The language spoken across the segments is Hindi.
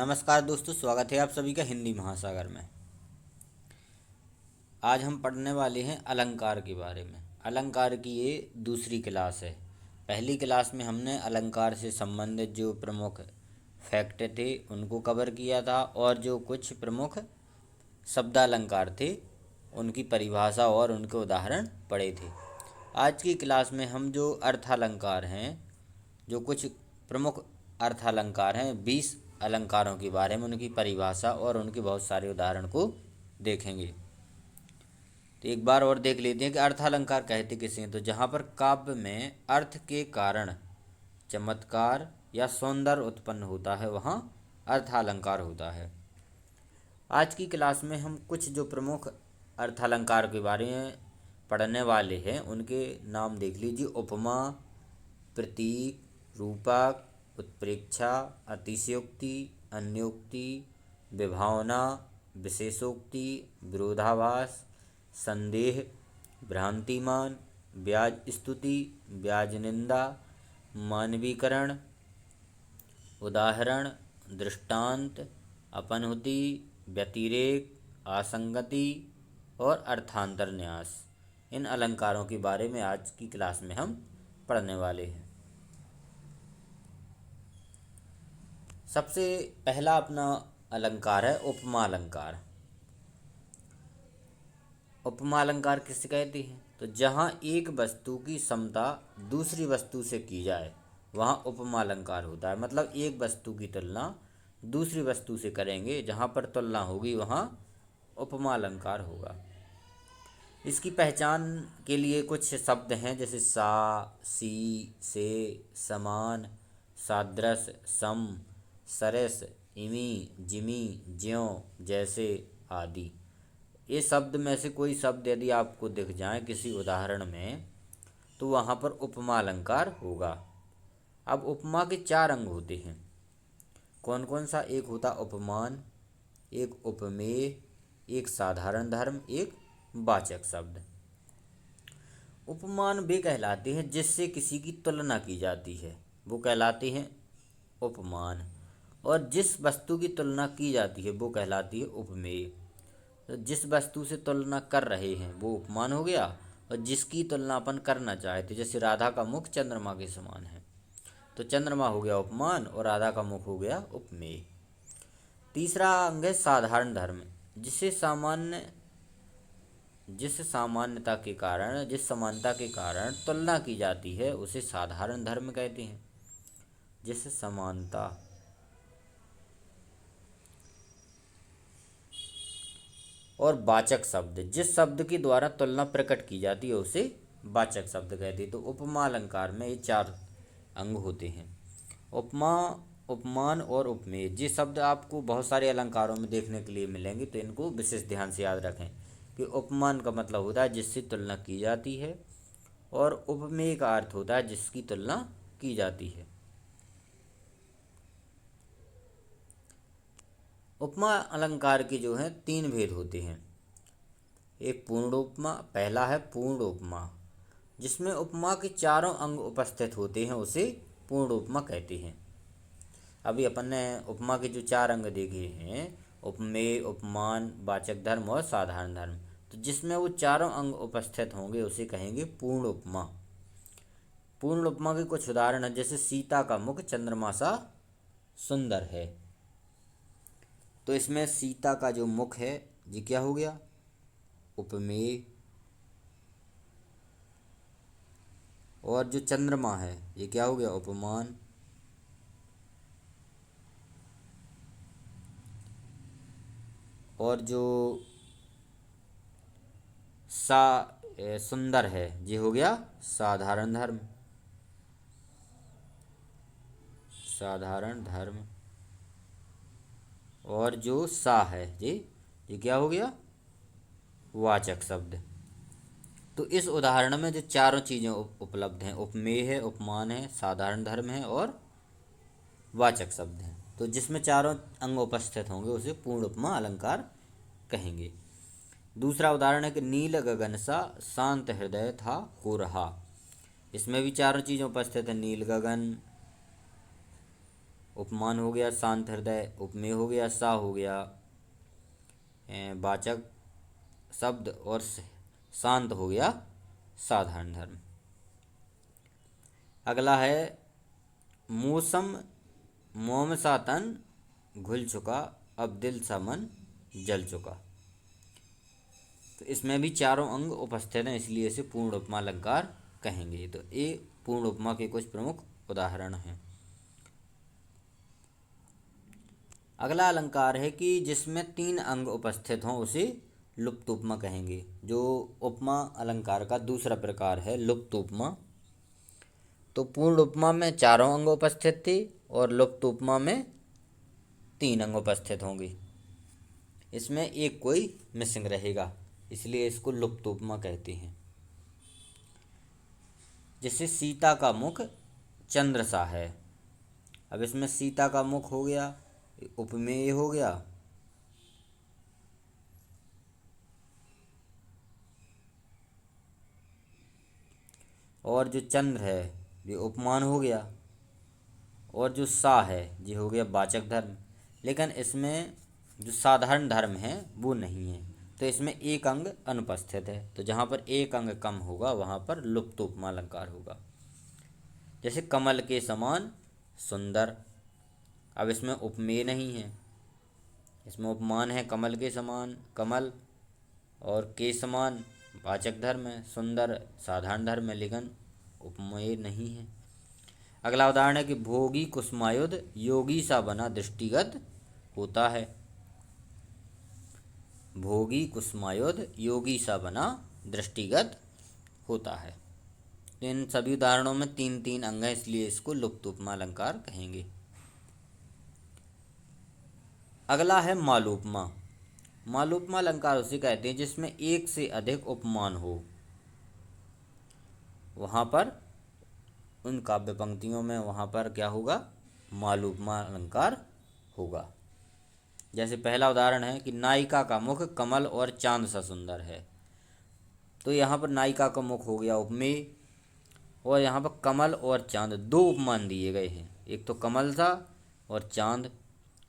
नमस्कार दोस्तों, स्वागत है आप सभी का हिंदी महासागर में। आज हम पढ़ने वाले हैं अलंकार के बारे में। अलंकार की ये दूसरी क्लास है। पहली क्लास में हमने अलंकार से संबंधित जो प्रमुख फैक्ट थे उनको कवर किया था और जो कुछ प्रमुख शब्दालंकार थे उनकी परिभाषा और उनके उदाहरण पढ़े थे। आज की क्लास में हम जो अर्थालंकार हैं, जो कुछ प्रमुख अर्थालंकार हैं, 20 अलंकारों के बारे में, उनकी परिभाषा और उनके बहुत सारे उदाहरण को देखेंगे। तो एक बार और देख लेते हैं कि अर्थालंकार कहते किसे हैं। तो जहाँ पर काव्य में अर्थ के कारण चमत्कार या सौंदर्य उत्पन्न होता है वहाँ अर्थालंकार होता है। आज की क्लास में हम कुछ जो प्रमुख अर्थालंकार के बारे में पढ़ने वाले हैं उनके नाम देख लीजिए। उपमा, प्रतीक, रूपक, उत्प्रेक्षा, अतिशयोक्ति, अन्योक्ति, विभावना, विशेषोक्ति, विरोधाभास, संदेह, भ्रांतिमान, ब्याज स्तुति, ब्याज निंदा, मानवीकरण, उदाहरण, दृष्टांत, अपनहुति, व्यतिरेक, आसंगति और अर्थांतर न्यास। इन अलंकारों के बारे में आज की क्लास में हम पढ़ने वाले हैं। सबसे पहला अपना अलंकार है उपमा अलंकार। उपमा अलंकार किसे कहते हैं? तो जहाँ एक वस्तु की समता दूसरी वस्तु से की जाए वहाँ उपमा अलंकार होता है। मतलब एक वस्तु की तुलना दूसरी वस्तु से करेंगे, जहाँ पर तुलना होगी वहाँ उपमा अलंकार होगा। इसकी पहचान के लिए कुछ शब्द हैं, जैसे सा, सी, से, समान, सादृश, सम, सरस, इमी, जिमी, ज्यों, जैसे आदि। ये शब्द में से कोई शब्द यदि आपको दिख जाए किसी उदाहरण में तो वहाँ पर उपमा अलंकार होगा। अब उपमा के 4 अंग होते हैं। कौन कौन सा? एक होता उपमान, एक उपमेय, एक साधारण धर्म, एक वाचक शब्द। उपमान वे कहलाते हैं जिससे किसी की तुलना की जाती है, वो कहलाते हैं उपमान। और जिस वस्तु की तुलना की जाती है वो कहलाती है उपमेय। तो जिस वस्तु से तुलना कर रहे हैं वो उपमान हो गया, और जिसकी तुलना अपन करना चाहते, जैसे राधा का मुख चंद्रमा के समान है तो चंद्रमा हो गया उपमान और राधा का मुख हो गया उपमेय। तीसरा अंग है साधारण धर्म। जिस सामान्यता के कारण, जिस समानता के कारण तुलना की जाती है उसे साधारण धर्म कहते हैं। जिस समानता और वाचक शब्द, जिस शब्द के द्वारा तुलना प्रकट की जाती है उसे वाचक शब्द कहते हैं। तो उपमा अलंकार में ये 4 अंग होते हैं। उपमा, उपमान और उपमेय, ये शब्द आपको बहुत सारे अलंकारों में देखने के लिए मिलेंगे, तो इनको विशेष ध्यान से याद रखें कि उपमान का मतलब होता है जिससे तुलना की जाती है, और उपमेय का अर्थ होता है जिसकी तुलना की जाती है। उपमा अलंकार के जो हैं 3 भेद होते हैं। एक पूर्ण उपमा, पहला है पूर्ण उपमा, जिसमें उपमा के चारों अंग उपस्थित होते हैं उसे पूर्ण उपमा कहते हैं। अभी अपन ने उपमा के जो 4 अंग देखे हैं, उपमेय, उपमान, वाचक धर्म और साधारण धर्म, तो जिसमें वो चारों अंग उपस्थित होंगे उसे कहेंगे पूर्ण उपमा। पूर्ण उपमा के कुछ उदाहरण हैं, जैसे सीता का मुख चंद्रमा सा सुंदर है। तो इसमें सीता का जो मुख है ये क्या हो गया? उपमेय। और जो चंद्रमा है ये क्या हो गया? उपमान। और जो सुंदर है ये हो गया साधारण धर्म। साधारण धर्म। और जो सा है ये क्या हो गया? वाचक शब्द। तो इस उदाहरण में जो चारों चीज़ें उपलब्ध हैं, उपमेय है, उपमान है, साधारण धर्म है और वाचक शब्द हैं, तो जिसमें चारों अंग उपस्थित होंगे उसे पूर्ण उपमा अलंकार कहेंगे। दूसरा उदाहरण है कि नील गगन सा शांत हृदय था हो रहा। इसमें भी चारों चीज़ें उपस्थित हैं, नील गगन, उपमान हो गया शांत हृदय, उपमेय हो गया सा हो गया वाचक शब्द, और शांत हो गया साधारण धर्म। अगला है मौसम मोम सा तन घुल चुका, अब दिल सा मन जल चुका। तो इसमें भी चारों अंग उपस्थित हैं, इसलिए इसे पूर्ण उपमा अलंकार कहेंगे। तो ये पूर्ण उपमा के कुछ प्रमुख उदाहरण हैं। अगला अलंकार है कि जिसमें 3 अंग उपस्थित हों उसे लुप्त उपमा कहेंगे। जो उपमा अलंकार का दूसरा प्रकार है लुप्त उपमा। तो पूर्ण उपमा में चारों अंग उपस्थित थे और लुप्त उपमा में 3 अंग उपस्थित होंगे। इसमें एक कोई मिसिंग रहेगा, इसलिए इसको लुप्त उपमा कहते हैं। जैसे सीता का मुख चंद्र सा है। अब इसमें सीता का मुख हो गया, उपमेय हो गया, और जो चंद्र है ये उपमान हो गया, और जो सा है ये हो गया वाचक धर्म। लेकिन इसमें जो साधारण धर्म है वो नहीं है, तो इसमें एक अंग अनुपस्थित है। तो जहाँ पर एक अंग कम होगा वहाँ पर लुप्त उपमा अलंकार होगा। जैसे कमल के समान सुंदर। अब इसमें उपमेय नहीं है, इसमें उपमान है कमल के समान कमल, और के समान वाचक धर्म है, सुंदर साधारण धर्म है, लेकिन उपमेय नहीं है। अगला उदाहरण है कि भोगी कुसुमायुध योगी सा बना दृष्टिगत होता है। भोगी कुसुमायुध योगी सा बना दृष्टिगत होता है। इन सभी उदाहरणों में 3-3 अंग हैं, इसलिए इसको लुप्त उपमा अलंकार कहेंगे। अगला है मालोपमा। मालोपमा अलंकार उसे कहते हैं जिसमें एक से अधिक उपमान हो। वहाँ पर उन काव्य पंक्तियों में वहाँ पर क्या होगा, मालोपमा अलंकार होगा। जैसे पहला उदाहरण है कि नायिका का मुख कमल और चांद सा सुंदर है। तो यहाँ पर नायिका का मुख हो गया उपमेय, और यहाँ पर कमल और चांद 2 उपमान दिए गए हैं, एक तो कमल सा और चांद।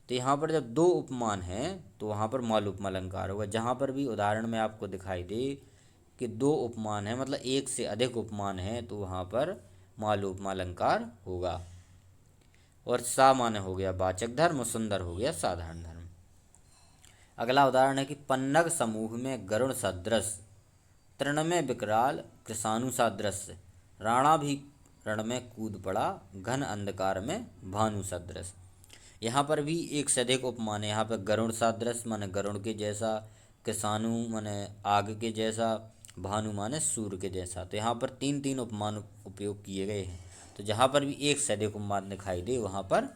तो यहाँ पर जब 2 उपमान हैं तो वहाँ पर मालोपमा अलंकार होगा। जहाँ पर भी उदाहरण में आपको दिखाई दे कि 2 उपमान है, मतलब एक से अधिक उपमान है, तो वहाँ पर मालोपमा अलंकार होगा। और सा माने हो गया वाचक धर्म और सुंदर हो गया साधारण धर्म। अगला उदाहरण है कि पन्नग समूह में गरुण सदृश, तृण में विकराल कृषाणु सदृश, राणा भी रण में कूद पड़ा, घन अंधकार में भानु सदृश। यहाँ पर भी एक से अधिक उपमान है। यहाँ पर गरुण सदृश माने गरुड़ के जैसा, कृषाणु माने आग के जैसा, भानु माने सूर्य के जैसा। तो यहाँ पर 3-3 उपमान उपयोग किए गए हैं। तो जहाँ पर भी एक से अधिक उपमान दिखाई दे वहाँ पर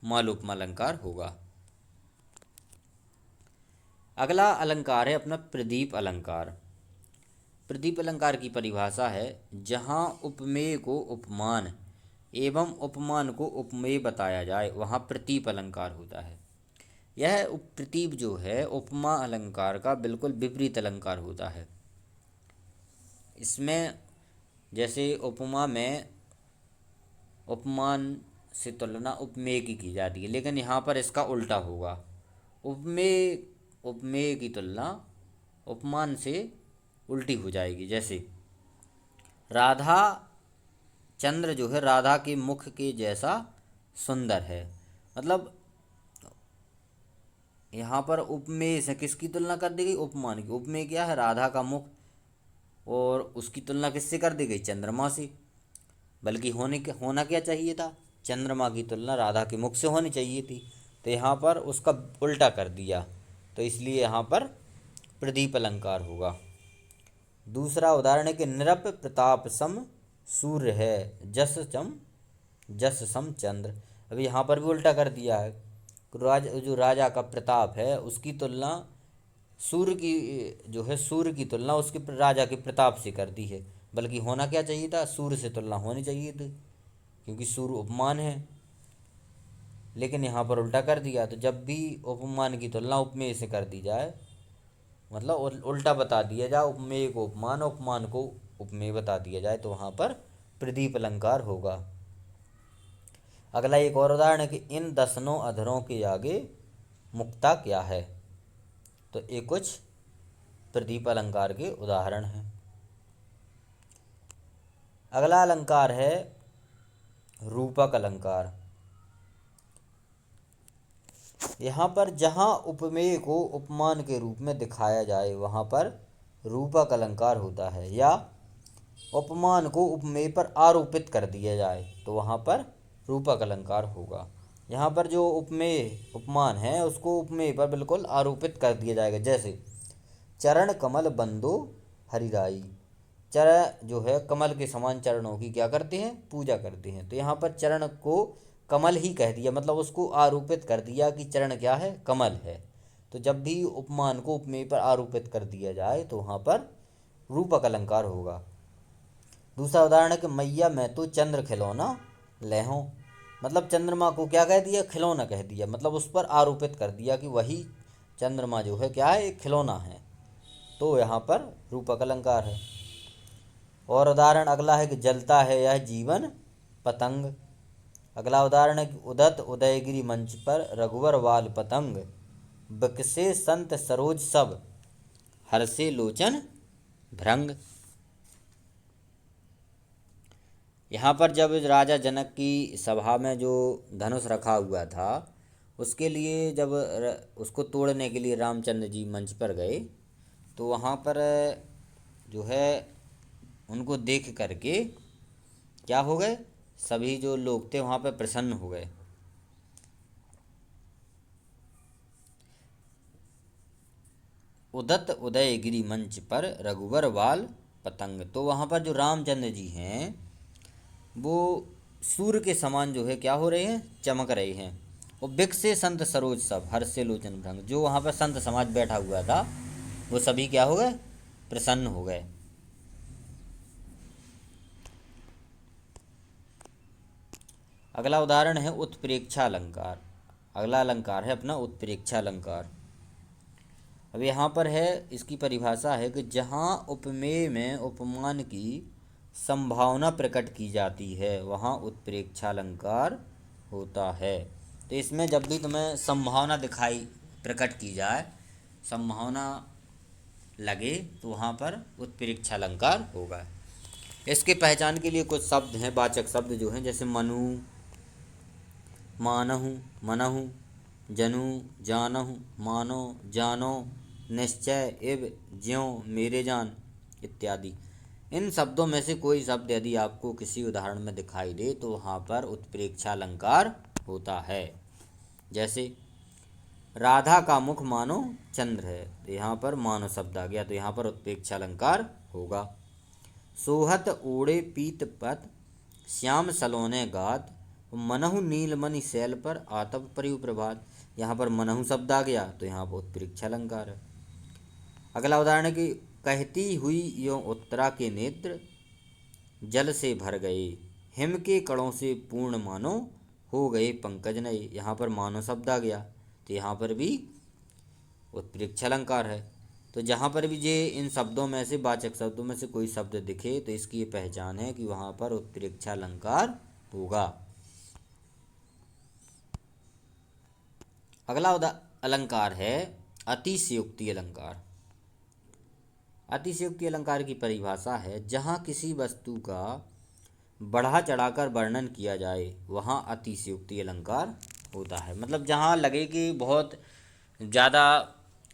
मालोपमा अलंकार होगा। अगला अलंकार है अपना प्रदीप अलंकार। प्रदीप अलंकार की परिभाषा है जहाँ उपमेय को उपमान एवं उपमान को उपमेय बताया जाए वहाँ प्रतीप अलंकार होता है। यह प्रतीप जो है उपमा अलंकार का बिल्कुल विपरीत अलंकार होता है। इसमें जैसे उपमा में उपमान से तुलना उपमेय की जाती है, लेकिन यहाँ पर इसका उल्टा होगा। उपमेय उपमेय की तुलना उपमान से उल्टी हो जाएगी। जैसे राधा चंद्र जो है राधा के मुख के जैसा सुंदर है, मतलब यहाँ पर उपमेय से किसकी तुलना कर दी गई, उपमान की। उपमेय क्या है, राधा का मुख, और उसकी तुलना किससे कर दी गई, चंद्रमा से। बल्कि होना क्या चाहिए था, चंद्रमा की तुलना राधा के मुख से होनी चाहिए थी, तो यहाँ पर उसका उल्टा कर दिया, तो इसलिए यहाँ पर प्रदीप अलंकार होगा। दूसरा उदाहरण है कि निरप प्रताप सम सूर्य है, जस सम चंद्र। अभी यहाँ पर भी उल्टा कर दिया है। जो राजा का प्रताप है उसकी तुलना सूर्य की जो है सूर्य की तुलना उसके राजा के प्रताप से कर दी है, बल्कि होना क्या चाहिए था, सूर्य से तुलना होनी चाहिए थी, क्योंकि सूर्य उपमान है। लेकिन यहाँ पर उल्टा कर दिया। तो जब भी उपमान की तुलना उपमेय से कर दी जाए, मतलब उल्टा बता दिया जाए, उपमेय को उपमान उपमान को उपमेय बता दिया जाए, तो वहाँ पर प्रदीप अलंकार होगा। अगला एक और उदाहरण है कि इन दसनों अधरों के आगे मुक्ता क्या है। तो ये कुछ प्रदीप अलंकार के उदाहरण हैं। अगला अलंकार है रूपक अलंकार। यहाँ पर जहाँ उपमेय को उपमान के रूप में दिखाया जाए वहाँ पर रूपक अलंकार होता है, या उपमान को उपमेय पर आरोपित कर दिया जाए तो वहाँ पर रूपक अलंकार होगा। यहाँ पर जो उपमेय उपमान है उसको उपमेय पर बिल्कुल आरोपित कर दिया जाएगा। जैसे चरण कमल बंदो हरिराई, चरण जो है कमल के समान चरणों की क्या करते हैं, पूजा करते हैं। तो यहाँ पर चरण को कमल ही कह दिया, मतलब उसको आरोपित कर दिया कि चरण क्या है, कमल है। तो जब भी उपमान को उपमेय पर आरोपित कर दिया जाए तो वहाँ पर रूपक अलंकार होगा। दूसरा उदाहरण है कि मैया मैं तो चंद्र खिलौना लहूं, मतलब चंद्रमा को क्या कह दिया, खिलौना कह दिया, मतलब उस पर आरोपित कर दिया कि वही चंद्रमा जो है क्या है, एक खिलौना है। तो यहाँ पर रूपक अलंकार है। और उदाहरण अगला है कि जलता है यह जीवन पतंग। अगला उदाहरण है कि उदत उदयगिरी मंच पर रघुवर वाल पतंग, बकसे संत सरोज सब, हर्षे लोचन भृंग। यहाँ पर जब राजा जनक की सभा में जो धनुष रखा हुआ था उसके लिए जब उसको तोड़ने के लिए रामचंद्र जी मंच पर गए तो वहाँ पर जो है उनको देख करके क्या हो गए, सभी जो लोग थे वहाँ पर प्रसन्न हो गए। उदत उदयगिरी मंच पर रघुवर वाल पतंग, तो वहाँ पर जो रामचंद्र जी हैं वो सूर्य के समान जो है क्या हो रहे हैं, चमक रहे हैं। और बिकसे संत सरोज सब, हर्षे लोचन भृंग, जो वहाँ पर संत समाज बैठा हुआ था वो सभी क्या हो गए, प्रसन्न हो गए। अगला उदाहरण है उत्प्रेक्षा अलंकार। अगला अलंकार है अपना उत्प्रेक्षा अलंकार। अब यहाँ पर है, इसकी परिभाषा है कि जहाँ उपमेय में उपमान की संभावना प्रकट की जाती है वहाँ उत्प्रेक्षा अलंकार होता है। तो इसमें जब भी तुम्हें संभावना दिखाई प्रकट की जाए, संभावना लगे, तो वहाँ पर उत्प्रेक्षा अलंकार होगा। इसके पहचान के लिए कुछ शब्द हैं, वाचक शब्द जो हैं, जैसे मनु, मानहु, मनहु, जनु, जानहु, मानो, जानो, निश्चय, इव, ज्यों, मेरे जान इत्यादि। इन शब्दों में से कोई शब्द यदि आपको किसी उदाहरण में दिखाई दे तो वहाँ पर उत्प्रेक्षा अलंकार होता है। जैसे राधा का मुख मानो चंद्र है, तो यहाँ पर मानो शब्द आ गया, तो यहाँ पर उत्प्रेक्षा अलंकार होगा। सोहत ओढ़े पीत पत, श्याम सलोने गात, मनहु नीलमणि शैल पर आतप परियु प्रभात, यहाँ पर मनहु शब्द आ गया, तो यहाँ पर उत्प्रेक्षा अलंकार है। अगला उदाहरण है कि कहती हुई यों उत्तरा के नेत्र जल से भर गए, हिम के कणों से पूर्ण मानो हो गए पंकज नए, यहाँ पर मानो शब्द आ गया, तो यहाँ पर भी उत्प्रेक्षा अलंकार है। तो जहाँ पर भी ये इन शब्दों में से, वाचक शब्दों में से कोई शब्द दिखे तो इसकी ये पहचान है कि वहाँ पर उत्प्रेक्षा अलंकार होगा। अगला अलंकार है अतिशयोक्ति अलंकार। अतिशयोक्ति अलंकार की परिभाषा है जहाँ किसी वस्तु का बढ़ा चढ़ाकर वर्णन किया जाए वहाँ अतिशयोक्ति अलंकार होता है। मतलब जहाँ लगे कि बहुत ज़्यादा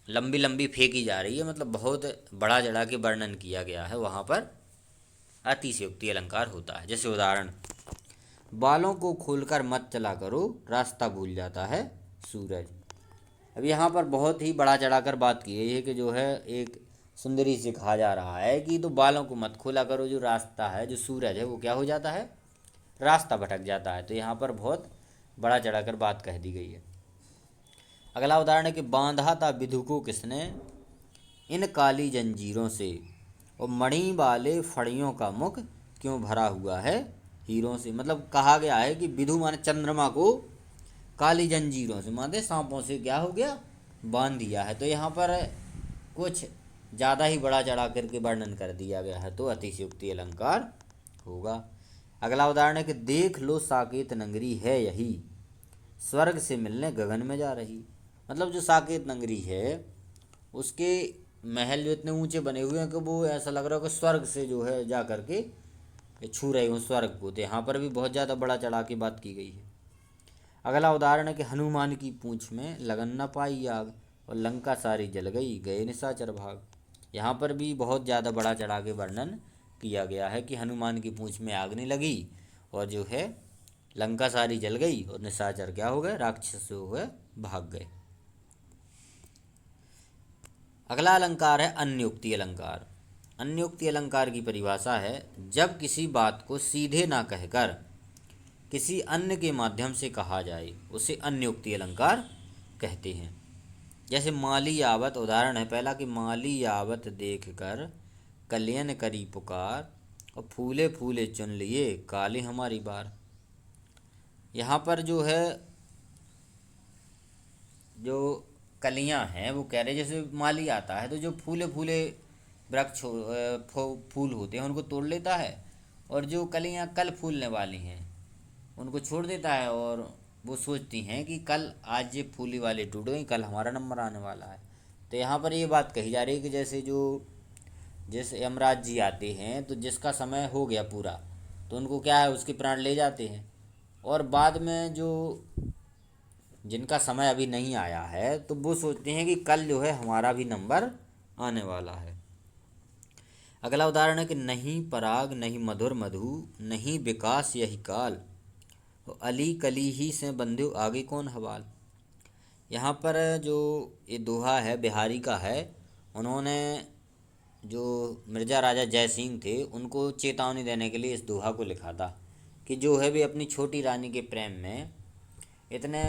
लंबी लंबी फेंकी जा रही है, मतलब बहुत बड़ा चढ़ा के वर्णन किया गया है, वहाँ पर अतिशयोक्ति अलंकार होता है। जैसे उदाहरण, बालों को खोलकर मत चला करो, रास्ता भूल जाता है सूरज। अब यहाँ पर बहुत ही बड़ा चढ़ाकर बात की गई है कि जो है एक सुंदरी से कहा जा रहा है कि तो बालों को मत खोला करो, जो रास्ता है, जो सूरज है, वो क्या हो जाता है, रास्ता भटक जाता है। तो यहाँ पर बहुत बड़ा चढ़ाकर बात कह दी गई है। अगला उदाहरण है कि बांधा था विधु को किसने इन काली जंजीरों से, और मणि वाले फड़ियों का मुख क्यों भरा हुआ है हीरों से। मतलब कहा गया है कि विधु माने चंद्रमा को काली जंजीरों से, माने सांपों से क्या हो गया, बांध दिया है। तो यहाँ पर कुछ ज़्यादा ही बड़ा चढ़ा करके वर्णन कर दिया गया है, तो अतिशयोक्ति अलंकार होगा। अगला उदाहरण है कि देख लो साकेत नगरी है यही, स्वर्ग से मिलने गगन में जा रही। मतलब जो साकेत नगरी है उसके महल जो इतने ऊंचे बने हुए हैं कि वो ऐसा लग रहा है कि स्वर्ग से जो है जा करके ये छू रहे हो स्वर्ग को। तो यहाँ पर भी बहुत ज़्यादा बड़ा चढ़ा के बात की गई है। अगला उदाहरण है कि हनुमान की पूंछ में लगन न पाई आग, और लंका सारी जल गई गए निशाचर भाग। यहाँ पर भी बहुत ज़्यादा बड़ा चढ़ा के वर्णन किया गया है कि हनुमान की पूंछ में आग नहीं लगी और जो है लंका सारी जल गई और निशाचर क्या हो गए, राक्षस जो है भाग गए। अगला अलंकार है अन्योक्ति अलंकार। अन्योक्ति अलंकार की परिभाषा है जब किसी बात को सीधे ना कहकर किसी अन्य के माध्यम से कहा जाए उसे अन्योक्ति अलंकार कहते हैं। जैसे माली आवत, उदाहरण है पहला कि माली आवत देख कर कल्याण करी पुकार, और फूले फूले चुन लिए काले हमारी बार। यहाँ पर जो है जो कलियां हैं वो कह रहे जैसे माली आता है तो जो फूले फूले वृक्ष फूल होते हैं उनको तोड़ लेता है, और जो कलियां कल फूलने वाली हैं उनको छोड़ देता है, और वो सोचती हैं कि कल आज ये फूली वाली टूट गई, कल हमारा नंबर आने वाला है। तो यहाँ पर ये बात कही जा रही है कि जैसे यमराज जी आते हैं तो जिसका समय हो गया पूरा तो उनको क्या है उसके प्राण ले जाते हैं, और बाद में जो जिनका समय अभी नहीं आया है तो वो सोचते हैं कि कल जो है हमारा भी नंबर आने वाला है। अगला उदाहरण है कि नहीं पराग नहीं मधुर मधु, नहीं विकास यही काल, अली कली ही से बंधु आगे कौन हवाल। यहाँ पर जो ये दोहा है बिहारी का है, उन्होंने जो मिर्ज़ा राजा जय सिंह थे उनको चेतावनी देने के लिए इस दोहा को लिखा था कि जो है वे अपनी छोटी रानी के प्रेम में इतने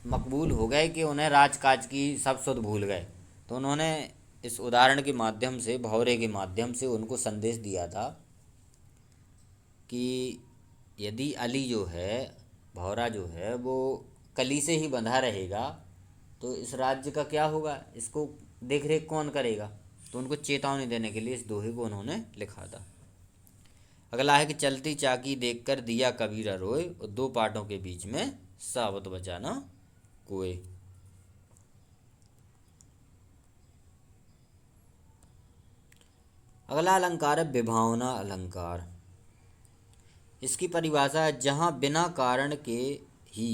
मकबूल हो गए कि उन्हें राजकाज की सब सुध भूल गए। तो उन्होंने इस उदाहरण के माध्यम से, भौरे के माध्यम से उनको संदेश दिया था कि यदि अली जो है, भौरा जो है वो कली से ही बंधा रहेगा तो इस राज्य का क्या होगा, इसको देख रेख कौन करेगा। तो उनको चेतावनी देने के लिए इस दोहे को उन्होंने लिखा था। अगला है कि चलती चाकी देखकर दिया कबीरा रोए, और दो पाटों के बीच में साबत बचाना कोई। अगला अलंकार है विभावना अलंकार। इसकी परिभाषा है जहाँ बिना कारण के ही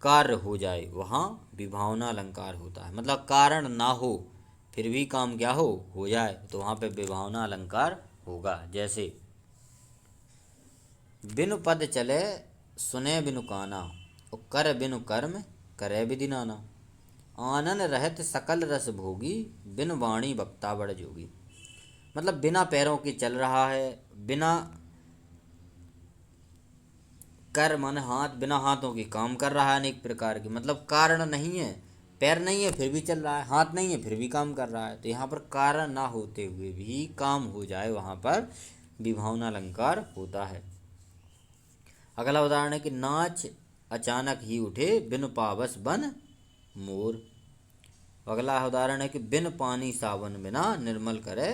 कार्य हो जाए वहाँ विभावना अलंकार होता है। मतलब कारण ना हो फिर भी काम क्या हो जाए तो वहाँ पे विभावना अलंकार होगा। जैसे बिनु पद चले सुने बिनु काना, और कर बिनु कर्म करे विधि नाना, आनन रहत सकल रस भोगी बिनु वाणी वक्ता बड़ जोगी। मतलब बिना पैरों के चल रहा है, बिना कर मन हाथ, बिना हाथों के काम कर रहा है अनेक प्रकार के। मतलब कारण नहीं है, पैर नहीं है फिर भी चल रहा है, हाथ नहीं है फिर भी काम कर रहा है। तो यहाँ पर कारण ना होते हुए भी काम हो जाए वहाँ पर विभावना अलंकार होता है। अगला उदाहरण है कि नाच अचानक ही उठे बिन पावस बन मोर। अगला उदाहरण है कि बिन पानी साबुन बिना निर्मल करे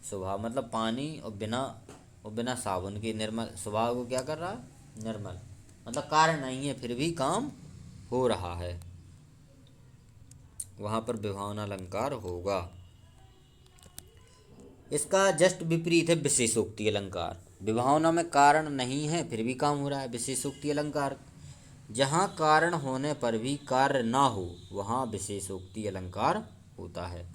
स्वभाव। मतलब पानी और बिना साबुन के निर्मल स्वभाव को क्या कर रहा है, निर्मल। मतलब कारण नहीं है फिर भी काम हो रहा है, वहाँ पर विभावना अलंकार होगा। इसका जस्ट विपरीत है विशेषोक्ति अलंकार। विभावना में कारण नहीं है फिर भी काम हो रहा है। विशेषोक्ति अलंकार जहाँ कारण होने पर भी कार्य ना हो वहाँ विशेषोक्ति अलंकार होता है।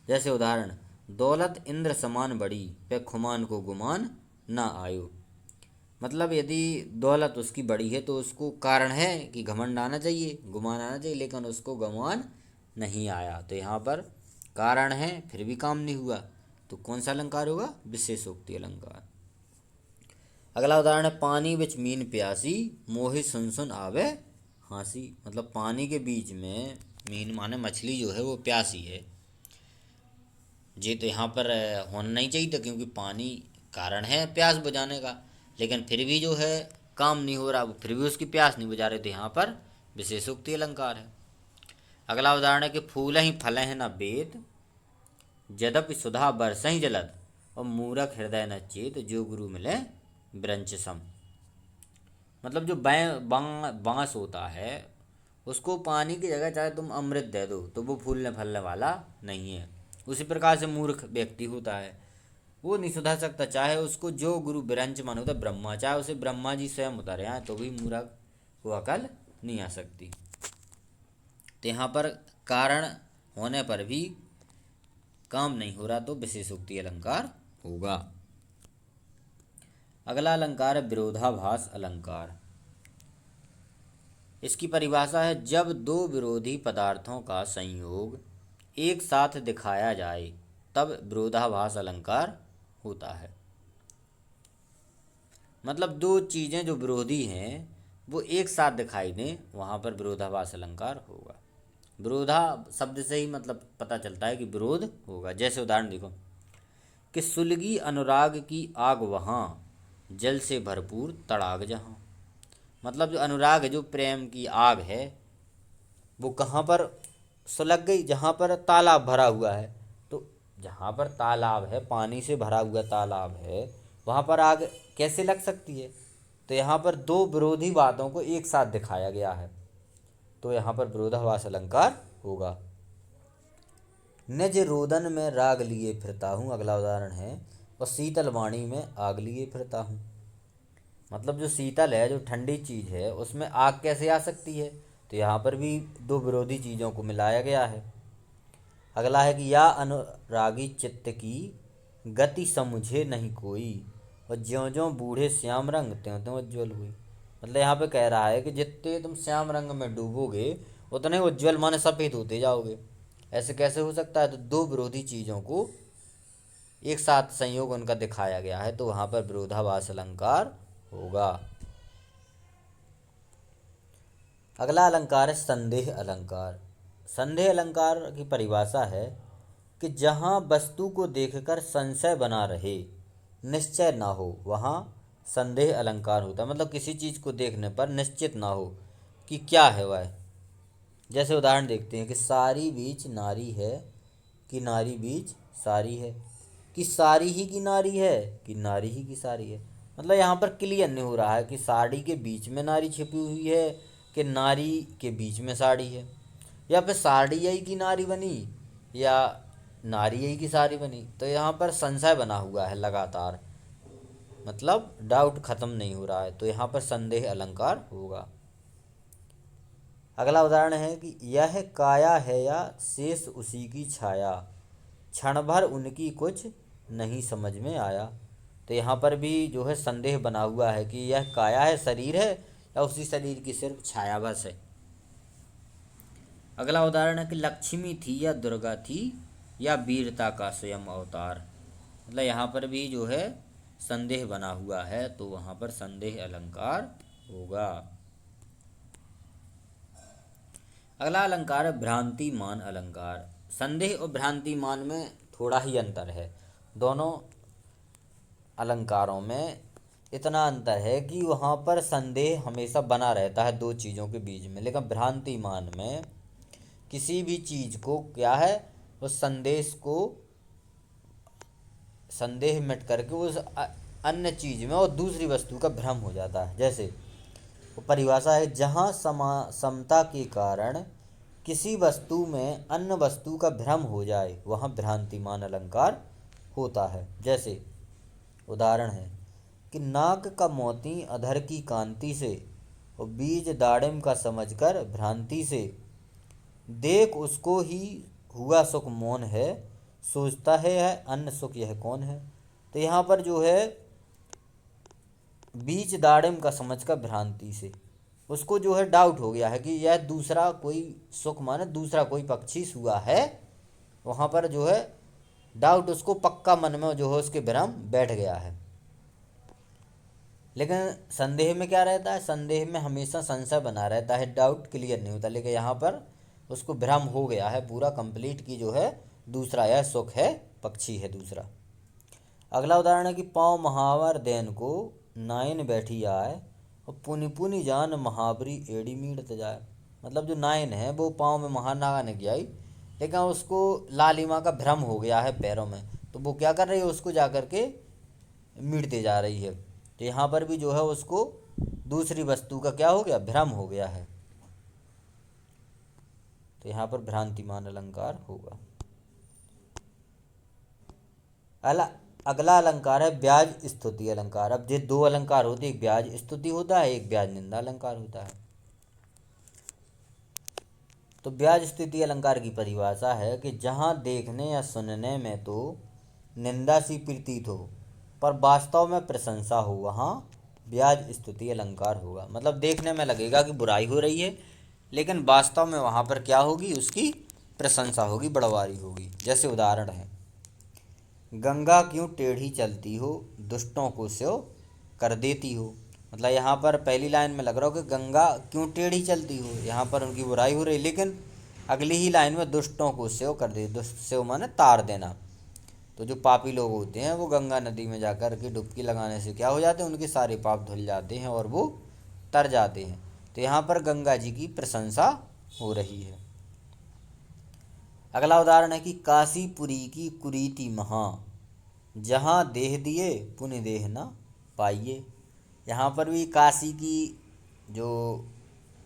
जैसे उदाहरण, दौलत इंद्र समान बड़ी पे खुमान को गुमान ना आयो। मतलब यदि दौलत उसकी बड़ी है तो उसको कारण है कि घमंड आना चाहिए, गुमान आना चाहिए, लेकिन उसको गुमान नहीं आया। तो यहाँ पर कारण है फिर भी काम नहीं हुआ तो कौन सा अलंकार होगा, विशेषोक्ति अलंकार। अगला उदाहरण है पानी बिच मीन प्यासी मोहि सुन सुन आवे हाँसी। मतलब पानी के बीच में मीन माने मछली जो है वो प्यासी है। ये तो यहाँ पर होना नहीं चाहिए था क्योंकि पानी कारण है प्यास बुझाने का, लेकिन फिर भी जो है काम नहीं हो रहा, फिर भी उसकी प्यास नहीं बुझा रहे, तो यहाँ पर विशेषोक्ति अलंकार है। अगला उदाहरण है कि फूल ही फल है न बेत, यद्यपि सुधा बरस ही जलद और मूरख हृदय न चेत जो गुरु मिले ब्रंच सम। मतलब जो बांस होता है उसको पानी की जगह चाहे तुम अमृत दे दो तो वो फूलने फलने वाला नहीं है। उसी प्रकार से मूर्ख व्यक्ति होता है, वो नहीं सुधर सकता, चाहे उसको जो गुरु ब्रंच मन होता है ब्रह्मा, चाहे उसे ब्रह्मा जी स्वयं उतारे आए तो भी मूर्ख को अकल नहीं आ सकती। तो यहाँ पर कारण होने पर भी काम नहीं हो रहा तो विशेषोक्ति अलंकार होगा। अगला अलंकार है विरोधाभास अलंकार। इसकी परिभाषा है जब दो विरोधी पदार्थों का संयोग एक साथ दिखाया जाए तब विरोधाभास अलंकार होता है। मतलब दो चीज़ें जो विरोधी हैं वो एक साथ दिखाई दें, वहाँ पर विरोधाभास अलंकार होगा। विरोधा शब्द से ही मतलब पता चलता है कि विरोध होगा। जैसे उदाहरण देखो कि सुलगी अनुराग की आग वहाँ, जल से भरपूर तड़ाग जहाँ। मतलब जो अनुराग है, जो प्रेम की आग है, वो कहाँ पर सुलग गई? जहाँ पर तालाब भरा हुआ है। तो जहाँ पर तालाब है, पानी से भरा हुआ तालाब है, वहाँ पर आग कैसे लग सकती है? तो यहाँ पर दो विरोधी बातों को एक साथ दिखाया गया है, तो यहाँ पर विरोधाभास अलंकार होगा। निज रोदन में राग लिए फिरता हूँ, अगला उदाहरण है, और शीतल वाणी में आग लिए फिरता हूँ। मतलब जो शीतल है, जो ठंडी चीज़ है, उसमें आग कैसे आ सकती है? तो यहाँ पर भी दो विरोधी चीज़ों को मिलाया गया है। अगला है कि या अनुरागी चित्त की गति समुझे नहीं कोई, और ज्यों ज्यों बूढ़े श्याम रंग त्यों त्यों उज्ज्वल हुई। मतलब यहाँ पे कह रहा है कि जितने तुम श्याम रंग में डूबोगे उतने उज्ज्वल माने सफ़ेद होते जाओगे। ऐसे कैसे हो सकता है? तो दो विरोधी चीज़ों को एक साथ संयोग उनका दिखाया गया है, तो वहाँ पर विरोधाभास अलंकार होगा। अगला अलंकार है संदेह अलंकार। संदेह अलंकार की परिभाषा है कि जहाँ वस्तु को देखकर संशय बना रहे, निश्चय ना हो, वहाँ संदेह अलंकार होता है। मतलब किसी चीज़ को देखने पर निश्चित ना हो कि क्या है वह। जैसे उदाहरण देखते हैं कि सारी बीच नारी है कि नारी बीच सारी है, कि सारी ही की नारी है कि नारी ही की सारी है। मतलब यहाँ पर क्लियर नहीं हो रहा है कि साड़ी के बीच में नारी छिपी हुई है कि नारी के बीच में साड़ी है, या फिर साड़ी यही की नारी बनी या नारी यही की साड़ी बनी। तो यहाँ पर संशय बना हुआ है लगातार, मतलब डाउट खत्म नहीं हो रहा है, तो यहाँ पर संदेह अलंकार होगा। अगला उदाहरण है कि यह काया है या शेष उसी की छाया, क्षण भर उनकी कुछ नहीं समझ में आया। तो यहाँ पर भी जो है संदेह बना हुआ है कि यह काया है, शरीर है, या उसी शरीर की सिर्फ छाया बस है। अगला उदाहरण है कि लक्ष्मी थी या दुर्गा थी या वीरता का स्वयं अवतार। मतलब यहाँ पर भी जो है संदेह बना हुआ है, तो वहाँ पर संदेह अलंकार होगा। अगला अलंकार है भ्रांतिमान अलंकार। संदेह और भ्रांतिमान में थोड़ा ही अंतर है। दोनों अलंकारों में इतना अंतर है कि वहाँ पर संदेह हमेशा बना रहता है दो चीज़ों के बीच में, लेकिन भ्रांतिमान में किसी भी चीज़ को क्या है, उस संदेह मिट करके उस अन्य चीज़ में और दूसरी वस्तु का भ्रम हो जाता है। जैसे वो परिभाषा है जहाँ समता के कारण किसी वस्तु में अन्य वस्तु का भ्रम हो जाए वहाँ भ्रांतिमान अलंकार होता है। जैसे उदाहरण है कि नाक का मोती अधर की कांति से और बीज दाड़िम का समझकर भ्रांति से, देख उसको ही हुआ सुख मौन है, सोचता है यह अन्य सुख यह कौन है। तो यहाँ पर जो है बीज दाड़िम का समझकर भ्रांति से उसको जो है डाउट हो गया है कि यह दूसरा कोई सुख माने दूसरा कोई पक्षी हुआ है, वहाँ पर जो है डाउट उसको पक्का मन में जो है उसके भ्रम बैठ गया है। लेकिन संदेह में क्या रहता है? संदेह में हमेशा संशय बना रहता है, डाउट क्लियर नहीं होता। लेकिन यहाँ पर उसको भ्रम हो गया है पूरा कंप्लीट की जो है दूसरा यह सुख है, पक्षी है दूसरा। अगला उदाहरण है कि पाँव महावर देन को नाइन बैठी आए और पुनि पुनि जान महावरी एड़ी मीड़त जाए। मतलब जो नाइन है वो पाँव में महा नहाने की आई, लेकिन उसको लालिमा का भ्रम हो गया है पैरों में, तो वो क्या कर रही है, उसको जा कर के मिटते जा रही है। तो यहाँ पर भी जो है उसको दूसरी वस्तु का क्या हो गया, भ्रम हो गया है। तो यहाँ पर भ्रांतिमान अलंकार होगा। अला अगला अलंकार है ब्याज स्तुति अलंकार। अब ये दो अलंकार होते हैं, एक ब्याज स्तुति होता है, एक ब्याज निंदा अलंकार होता है। तो ब्याज स्तुति अलंकार की परिभाषा है कि जहाँ देखने या सुनने में तो निंदा सी प्रतीत हो पर वास्तव में प्रशंसा हो, वहाँ ब्याज स्तुति अलंकार होगा। मतलब देखने में लगेगा कि बुराई हो रही है, लेकिन वास्तव में वहाँ पर क्या होगी, उसकी प्रशंसा होगी, बड़वारी होगी। जैसे उदाहरण है, गंगा क्यों टेढ़ी चलती हो, दुष्टों को स्यो कर देती हो। मतलब यहाँ पर पहली लाइन में लग रहा हो कि गंगा क्यों टेढ़ी चलती हो, यहाँ पर उनकी बुराई हो रही, लेकिन अगली ही लाइन में दुष्टों को स्यो कर दे। दुष्ट स्यो माने तार देना। तो जो पापी लोग होते हैं वो गंगा नदी में जाकर के डुबकी लगाने से क्या हो जाते हैं, उनके सारे पाप धुल जाते हैं और वो तर जाते हैं। तो यहाँ पर गंगा जी की प्रशंसा हो रही है। अगला उदाहरण है कि काशीपुरी की कुरीति महा, जहाँ देह दिए पुण्य देह न पाइए। यहाँ पर भी काशी की जो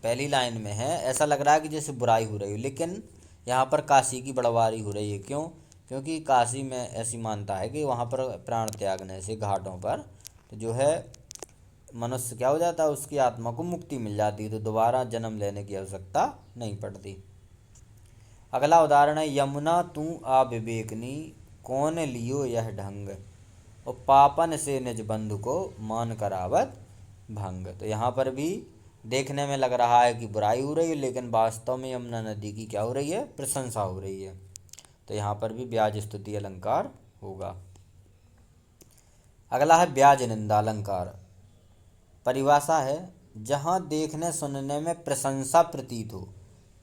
पहली लाइन में है, ऐसा लग रहा है कि जैसे बुराई हो रही हो, लेकिन यहाँ पर काशी की बड़वारी हो रही है। क्यों? क्योंकि काशी में ऐसी मानता है कि वहाँ पर प्राण त्यागने से घाटों पर तो जो है मनुष्य क्या हो जाता है, उसकी आत्मा को मुक्ति मिल जाती है, तो दोबारा जन्म लेने की आवश्यकता नहीं पड़ती। अगला उदाहरण है, यमुना तू आ विवेकनी, कौन लियो यह ढंग, और पापन से निज बंधु को मान करावत भंग। तो यहाँ पर भी देखने में लग रहा है कि बुराई हो रही है, लेकिन वास्तव में यमुना नदी की क्या हो रही है, प्रशंसा हो रही है। तो यहाँ पर भी ब्याज स्तुति अलंकार होगा। अगला है ब्याज निंदा अलंकार। परिभाषा है, जहाँ देखने सुनने में प्रशंसा प्रतीत हो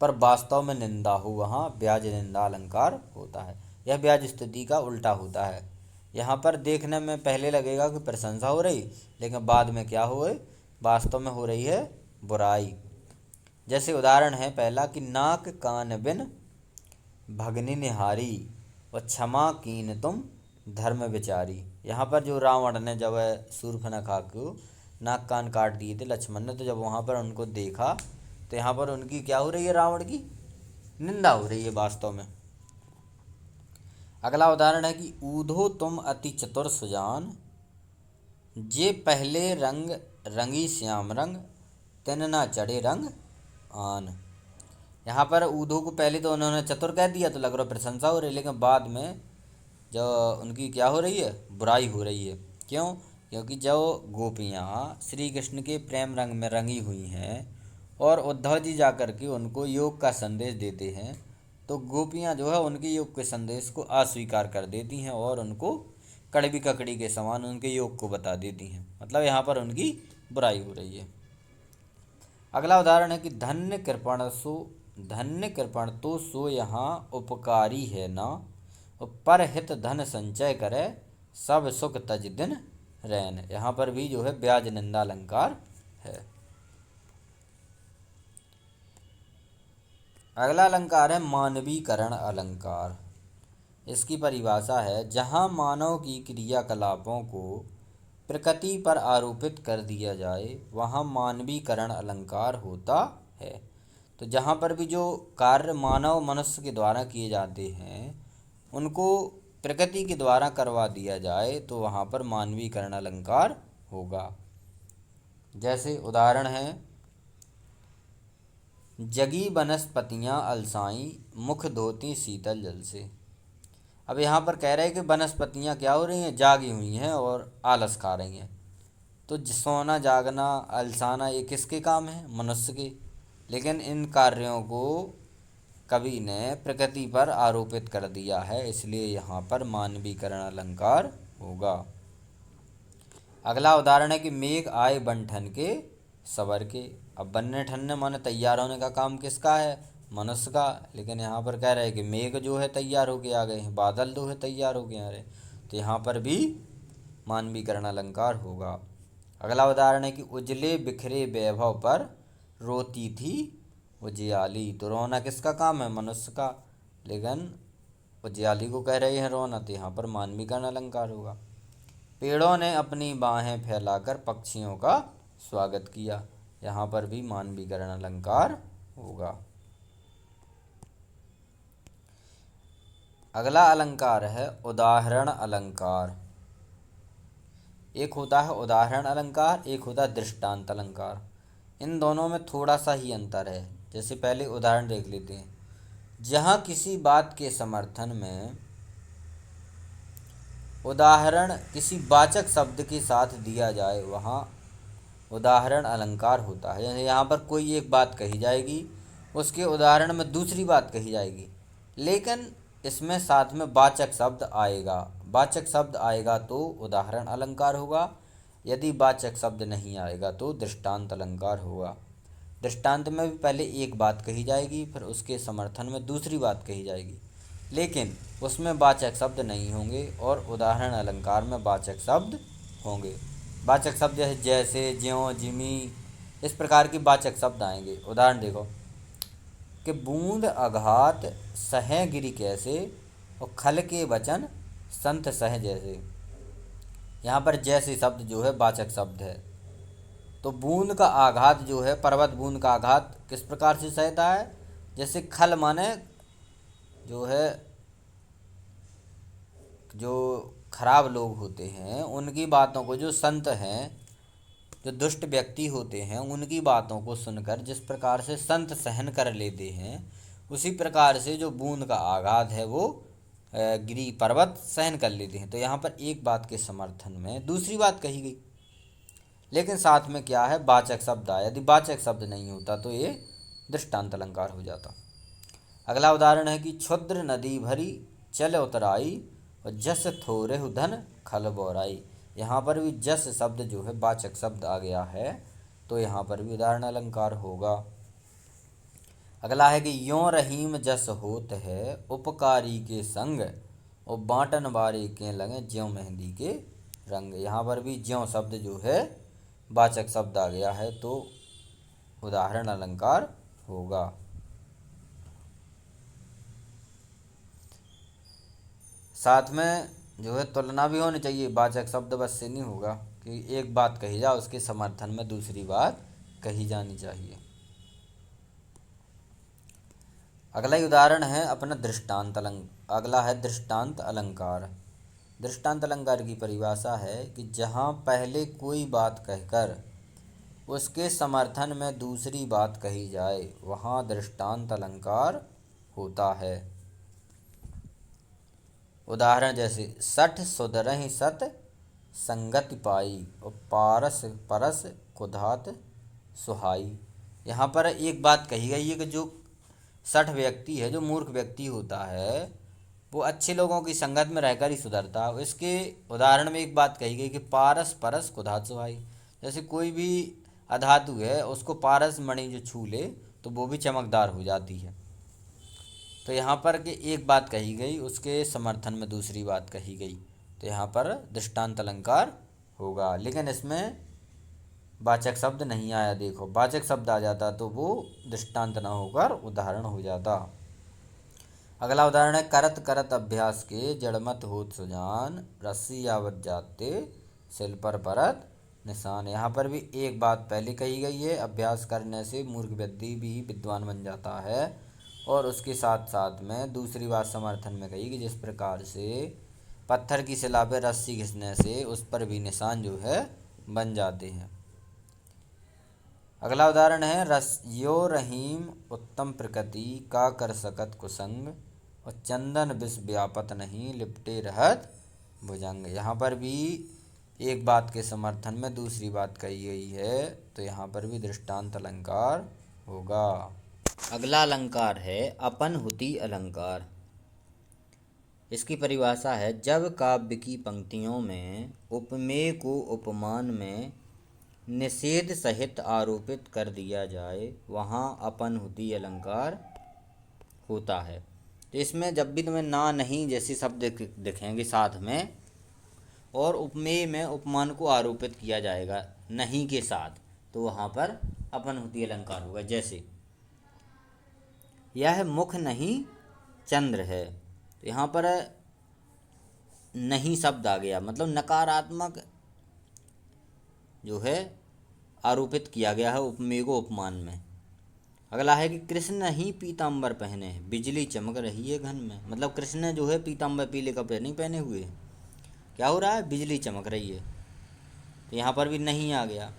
पर वास्तव में निंदा हो, वहाँ ब्याज निंदा अलंकार होता है। यह ब्याज स्तुति का उल्टा होता है। यहाँ पर देखने में पहले लगेगा कि प्रशंसा हो रही, लेकिन बाद में क्या हो, वास्तव में हो रही है बुराई। जैसे उदाहरण है पहला कि नाक कान बिन भगनी निहारी, व क्षमा कीन तुम धर्म विचारी। यहाँ पर जो रावण ने जब शूर्पणखा को नाक कान काट दिए थे लक्ष्मण ने, तो जब वहाँ पर उनको देखा तो यहाँ पर उनकी क्या हो रही है, रावण की निंदा हो रही है वास्तव में। अगला उदाहरण है कि ऊधो तुम अति चतुर सुजान, जे पहले रंग रंगी श्याम रंग, तिन ना चढ़े रंग आन। यहाँ पर ऊधो को पहले तो उन्होंने चतुर कह दिया तो लग रहा प्रशंसा हो रही है, लेकिन बाद में जो उनकी क्या हो रही है, बुराई हो रही है। क्यों? क्योंकि जो गोपियाँ श्री कृष्ण के प्रेम रंग में रंगी हुई हैं और उद्धव जी जाकर के उनको योग का संदेश देते हैं, तो गोपियाँ जो है उनके योग के संदेश को अस्वीकार कर देती हैं और उनको कड़वी ककड़ी के समान उनके योग को बता देती हैं। मतलब यहाँ पर उनकी बुराई हो रही है। अगला उदाहरण है कि धन्य कृपण तो सो यहाँ उपकारी है ना, पर हित धन संचय करे, सब सुख तज दिन रैन। यहाँ पर भी जो है ब्याज निंदा अलंकार है। अगला अलंकार है मानवीकरण अलंकार। इसकी परिभाषा है, जहाँ मानव की क्रियाकलापों को प्रकृति पर आरोपित कर दिया जाए, वहाँ मानवीकरण अलंकार होता है। तो जहाँ पर भी जो कार्य मानव मनुष्य के द्वारा किए जाते हैं उनको प्रकृति के द्वारा करवा दिया जाए, तो वहाँ पर मानवीकरण अलंकार होगा। जैसे उदाहरण है, जगी वनस्पतियाँ अलसाई, मुख धोती शीतल जल से। अब यहाँ पर कह रहे हैं कि वनस्पतियाँ क्या हो रही हैं, जागी हुई हैं और आलस खा रही हैं। तो सोना जागना अलसाना ये किसके काम है, मनुष्य के। लेकिन इन कार्यों को कवि ने प्रकृति पर आरोपित कर दिया है, इसलिए यहाँ पर मानवीकरण अलंकार होगा। अगला उदाहरण है कि मेघ आए बन के सबर के। अब बनने ठनने माने तैयार होने का काम किसका है, मनुष्य का। लेकिन यहाँ पर कह रहे हैं कि मेघ जो है तैयार होके आ गए हैं, बादल जो है तैयार होके आ रहे, तो यहाँ पर भी मानवीकरण अलंकार होगा। अगला उदाहरण है कि उजले बिखरे वैभव पर रोती थी उजियाली। तो रोना किसका काम है, मनुष्य का। लेकिन उजियाली को कह रहे हैं रोना, तो यहाँ पर मानवीकरण अलंकार होगा। पेड़ों ने अपनी बाहें फैलाकर पक्षियों का स्वागत किया, यहाँ पर भी मानवीकरण अलंकार होगा। अगला अलंकार है उदाहरण अलंकार। एक होता है उदाहरण अलंकार, एक होता है दृष्टांत अलंकार। इन दोनों में थोड़ा सा ही अंतर है। जैसे पहले उदाहरण देख लेते हैं। जहाँ किसी बात के समर्थन में उदाहरण किसी वाचक शब्द के साथ दिया जाए वहाँ उदाहरण अलंकार होता है। जैसे यहाँ पर कोई एक बात कही जाएगी, उसके उदाहरण में दूसरी बात कही जाएगी, लेकिन इसमें साथ में वाचक शब्द आएगा। वाचक शब्द आएगा तो उदाहरण अलंकार होगा, यदि वाचक शब्द नहीं आएगा तो दृष्टांत अलंकार होगा। दृष्टांत में भी पहले एक बात कही जाएगी, फिर उसके समर्थन में दूसरी बात कही जाएगी, लेकिन उसमें वाचक शब्द नहीं होंगे, और उदाहरण अलंकार में वाचक शब्द होंगे। वाचक शब्द जैसे ज्यों, जिमी, इस प्रकार के वाचक शब्द आएंगे। उदाहरण देखो कि बूंद आघात सह गिरि कैसे, और खल के वचन संत सह जैसे। यहाँ पर जैसे शब्द जो है वाचक शब्द है। तो बूंद का आघात जो है, पर्वत बूंद का आघात किस प्रकार से सहता है, जैसे खल माने जो है जो खराब लोग होते हैं उनकी बातों को, जो संत हैं, जो दुष्ट व्यक्ति होते हैं, उनकी बातों को सुनकर जिस प्रकार से संत सहन कर लेते हैं, उसी प्रकार से जो बूंद का आघात है वो गिरी पर्वत सहन कर लेते हैं। तो यहाँ पर एक बात के समर्थन में दूसरी बात कही गई, लेकिन साथ में क्या है, वाचक शब्द आया। यदि वाचक शब्द नहीं होता तो ये दृष्टांत अलंकार हो जाता। अगला उदाहरण है कि क्षुद्र नदी भरी चल उतराई, और जस थोरे धन खल बोराई। यहाँ पर भी जस शब्द जो है वाचक शब्द आ गया है, तो यहाँ पर भी उदाहरण अलंकार होगा। अगला है कि यों रहीम जस होत है उपकारी के संग, और बाँटन वारे के लगे ज्यों मेहंदी के रंग। यहाँ पर भी ज्यों शब्द जो है वाचक शब्द आ गया है, तो उदाहरण अलंकार होगा। साथ में जो है तुलना भी होनी चाहिए, वाचक शब्द बस से नहीं होगा कि एक बात कही जाए उसके समर्थन में दूसरी बात कही जानी चाहिए। अगला ही उदाहरण है अपना अगला है दृष्टांत अलंकार। दृष्टांत अलंकार की परिभाषा है कि जहाँ पहले कोई बात कहकर उसके समर्थन में दूसरी बात कही जाए वहाँ दृष्टांत अलंकार होता है। उदाहरण जैसे सठ सुधरहि सत संगति पाई, और पारस परस कुधात सुहाई। यहाँ पर एक बात कही गई है कि जो सठ व्यक्ति है, जो मूर्ख व्यक्ति होता है, वो अच्छे लोगों की संगत में रहकर ही सुधरता है। इसके उदाहरण में एक बात कही गई कि पारस परस कुधात सुहाई। जैसे कोई भी अधातु है, उसको पारस मणि जो छू ले तो वो भी चमकदार हो जाती है। तो यहाँ पर कि एक बात कही गई, उसके समर्थन में दूसरी बात कही गई, तो यहाँ पर दृष्टांत अलंकार होगा। लेकिन इसमें वाचक शब्द नहीं आया। देखो वाचक शब्द आ जाता तो वो दृष्टांत न होकर उदाहरण हो जाता। अगला उदाहरण है करत करत अभ्यास के जड़मत होत सुजान, रस्सी आवत जाते सिल पर परत निशान। यहाँ पर भी एक बात पहले कही गई है, अभ्यास करने से मूर्ख व्यक्ति भी विद्वान बन जाता है, और उसके साथ साथ में दूसरी बात समर्थन में कही कि जिस प्रकार से पत्थर की शिला पर रस्सी घिसने से उस पर भी निशान जो है बन जाते हैं। अगला उदाहरण है रस यो रहीम उत्तम प्रकृति का कर सकत कुसंग, और चंदन विष व्यापत नहीं लिपटे रहत भुजंग। यहाँ पर भी एक बात के समर्थन में दूसरी बात कही गई है, तो यहाँ पर भी दृष्टांत अलंकार होगा। अगला अलंकार है अपनहुति अलंकार। इसकी परिभाषा है जब काव्य की पंक्तियों में उपमेय को उपमान में निषेध सहित आरोपित कर दिया जाए वहाँ अपनहुति अलंकार होता है। तो इसमें जब भी तुम्हें ना नहीं जैसे शब्द दिखेंगे साथ में, और उपमेय में उपमान को आरोपित किया जाएगा नहीं के साथ, तो वहाँ पर अपनहुति अलंकार होगा। जैसे यह मुख नहीं चंद्र है, तो यहाँ पर नहीं शब्द आ गया, मतलब नकारात्मक जो है आरोपित किया गया है उपमेय को उपमान में। अगला है कि कृष्ण ही पीताम्बर पहने हैं, बिजली चमक रही है घन में। मतलब कृष्ण जो है पीताम्बर पीले कपड़े नहीं पहने हुए हैं, क्या हो रहा है, बिजली चमक रही है। तो यहाँ पर भी नहीं आ गया।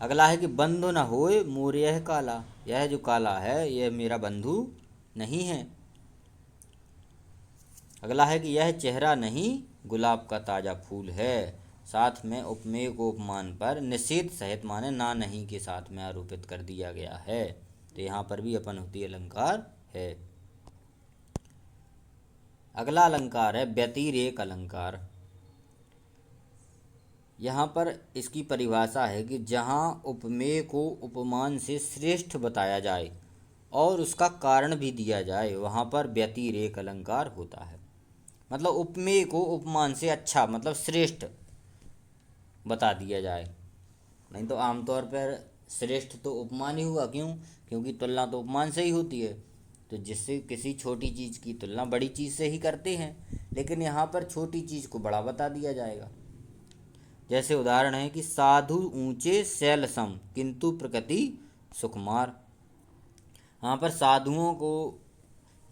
अगला है कि बंधु न होए मोर यह काला, यह जो काला है यह मेरा बंधु नहीं है। अगला है कि यह चेहरा नहीं गुलाब का ताज़ा फूल है। साथ में उपमेय को उपमान पर निषेध सहित माने ना नहीं के साथ में आरोपित कर दिया गया है। तो यहाँ पर भी अपनहुति अलंकार है। अगला अलंकार है व्यतिरेक अलंकार। यहाँ पर इसकी परिभाषा है कि जहाँ उपमेय को उपमान से श्रेष्ठ बताया जाए और उसका कारण भी दिया जाए वहाँ पर व्यतिरेक अलंकार होता है। मतलब उपमेय को उपमान से अच्छा मतलब श्रेष्ठ बता दिया जाए। नहीं तो आमतौर पर श्रेष्ठ तो उपमान ही हुआ, क्यों, क्योंकि तुलना तो उपमान से ही होती है। तो जिससे किसी छोटी चीज़ की तुलना बड़ी चीज़ से ही करते हैं, लेकिन यहाँ पर छोटी चीज़ को बड़ा बता दिया जाएगा। जैसे उदाहरण है कि साधु ऊंचे शैल सम किंतु प्रकृति सुकुमार। यहाँ पर साधुओं को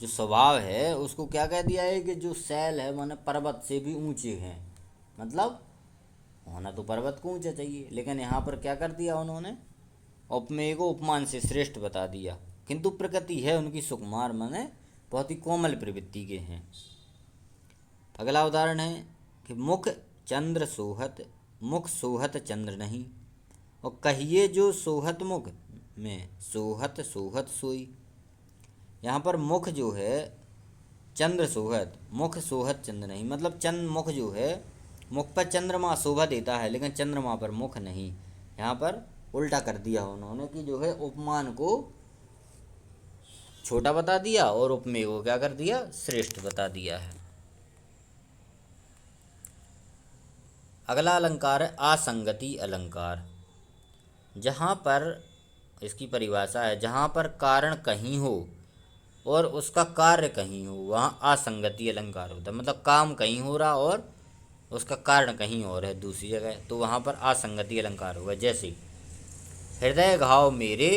जो स्वभाव है उसको क्या कह दिया है कि जो शैल है माने पर्वत से भी ऊंचे हैं। मतलब होना तो पर्वत को ऊंचा चाहिए, लेकिन यहाँ पर क्या कर दिया उन्होंने, उपमेय को उपमान से श्रेष्ठ बता दिया। किंतु प्रकृति है उनकी सुकुमार, माने बहुत ही कोमल प्रवृत्ति के हैं। अगला उदाहरण है कि मुख चंद्र सोहत, मुख सोहत चंद्र नहीं। और कहिए जो सोहत मुख में सोहत सोहत सोई। यहाँ पर मुख जो है चंद्र सोहत, मुख सोहत चंद्र नहीं। मतलब चंद्र मुख जो है, मुख पर चंद्रमा शोभा देता है लेकिन चंद्रमा पर मुख नहीं। यहाँ पर उल्टा कर दिया उन्होंने कि जो है उपमान को छोटा बता दिया और उपमेय को क्या कर दिया, श्रेष्ठ बता दिया है। अगला अलंकार है असंगति अलंकार। जहाँ पर इसकी परिभाषा है जहाँ पर कारण कहीं हो और उसका कार्य कहीं हो वहाँ असंगति अलंकार होता है। मतलब काम कहीं हो रहा और उसका कारण कहीं और है दूसरी जगह, तो वहाँ पर असंगति अलंकार होगा। जैसे हृदय घाव मेरे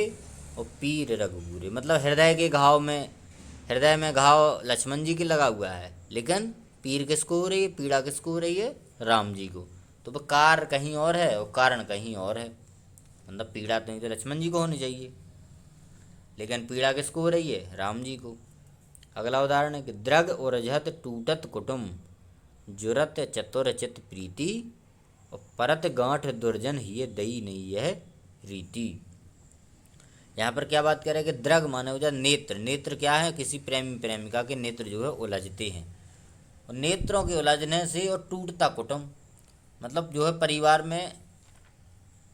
और पीर रघुबूरे। मतलब हृदय में घाव लक्ष्मण जी के लगा हुआ है, लेकिन पीर किसको हो रही है, पीड़ा किसको हो रही है, राम जी को। तो वह कार्य कहीं और है और कारण कहीं और है। मतलब पीड़ा तो नहीं तो लक्ष्मण जी को होनी चाहिए, लेकिन पीड़ा किसको हो रही है, राम जी को। अगला उदाहरण है कि द्रग उरझत टूटत कुटुम्ब, जुरत चतुर चित प्रीति और परत गांठ दुर्जन ही दई नहीं यह रीति। यहाँ पर क्या बात कर रहे हैं कि द्रग माने हो जाए नेत्र। नेत्र क्या है, किसी प्रेमी प्रेमिका के नेत्र जो है उलझते हैं, और नेत्रों के उलझने से और टूटता कुटुम्ब मतलब जो है परिवार में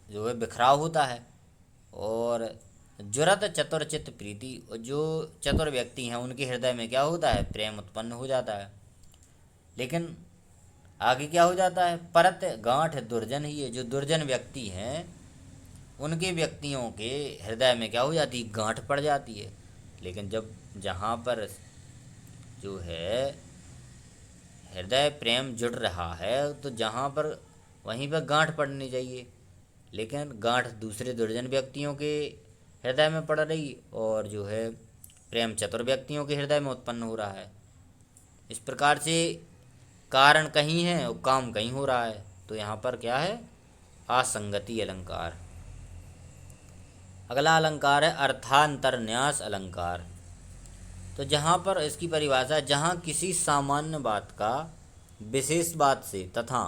जो है बिखराव होता है। और जुरत चतुर चित्त प्रीति, और जो चतुर व्यक्ति हैं उनके हृदय में क्या होता है, प्रेम उत्पन्न हो जाता है। लेकिन आगे क्या हो जाता है, परत गांठ दुर्जन ही है। जो दुर्जन व्यक्ति हैं उनके व्यक्तियों के हृदय में क्या हो जाती है, गांठ पड़ जाती है। लेकिन जब जहाँ पर जो है हृदय प्रेम जुड़ रहा है तो जहाँ पर वहीं पर गांठ पड़नी चाहिए, लेकिन गांठ दूसरे दुर्जन व्यक्तियों के हृदय में पड़ रही और जो है प्रेम चतुर व्यक्तियों के हृदय में उत्पन्न हो रहा है। इस प्रकार से कारण कहीं है और काम कहीं हो रहा है, तो यहाँ पर क्या है, असंगति अलंकार। अगला अलंकार है अर्थांतरन्यास अलंकार। तो जहाँ पर इसकी परिभाषा है जहाँ किसी सामान्य बात का विशेष बात से तथा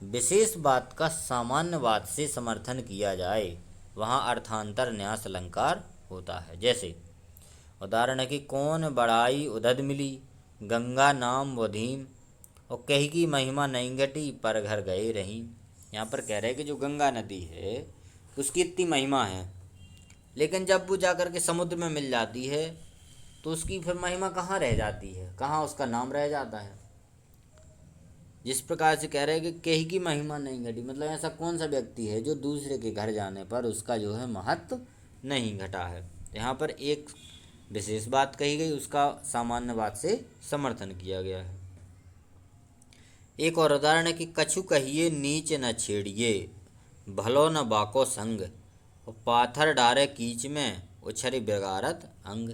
विशेष बात का सामान्य बात से समर्थन किया जाए वहाँ अर्थांतर न्यास अलंकार होता है। जैसे उदाहरण है कि कौन बढ़ाई उदद मिली, गंगा नाम वधीम और कही की महिमा नहीं घटी पर घर गए रही। यहाँ पर कह रहे हैं कि जो गंगा नदी है उसकी इतनी महिमा है, लेकिन जब वो जाकर के समुद्र में मिल जाती है तो उसकी फिर महिमा कहाँ रह जाती है, कहाँ उसका नाम रह जाता है। जिस प्रकार से कह रहे हैं कि कहीं की महिमा नहीं घटी, मतलब ऐसा कौन सा व्यक्ति है जो दूसरे के घर जाने पर उसका जो है महत्व नहीं घटा है। यहाँ पर एक विशेष बात कही गई, उसका सामान्य बात से समर्थन किया गया है। एक और उदाहरण है कि कछु कहिए नीच न छेड़िए, भलो न बाको संग, और पाथर डारे कीच में, उछरी बिगाड़त अंग।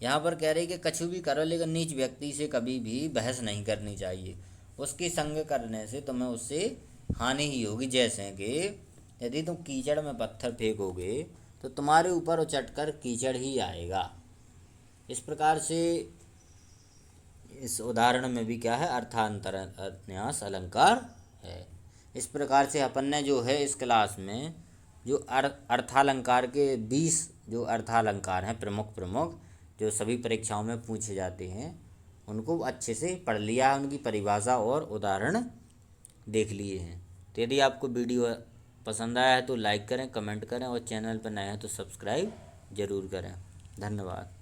यहाँ पर कह रही कि कछु भी करो लेकिन नीच व्यक्ति से कभी भी बहस नहीं करनी चाहिए। उसकी संग करने से तुम्हें उससे हानि ही होगी। जैसे कि यदि तुम कीचड़ में पत्थर फेंकोगे तो तुम्हारे ऊपर उचट कर कीचड़ ही आएगा। इस प्रकार से इस उदाहरण में भी क्या है, अर्थांतर न्यास अलंकार है। इस प्रकार से अपन ने जो है इस क्लास में जो अर्थालंकार के 20 जो अर्थालंकार हैं प्रमुख प्रमुख, जो सभी परीक्षाओं में पूछे जाते हैं, उनको अच्छे से पढ़ लिया, उनकी परिभाषा और उदाहरण देख लिए हैं। तो यदि आपको वीडियो पसंद आया है तो लाइक करें, कमेंट करें, और चैनल पर नए हैं तो सब्सक्राइब ज़रूर करें। धन्यवाद।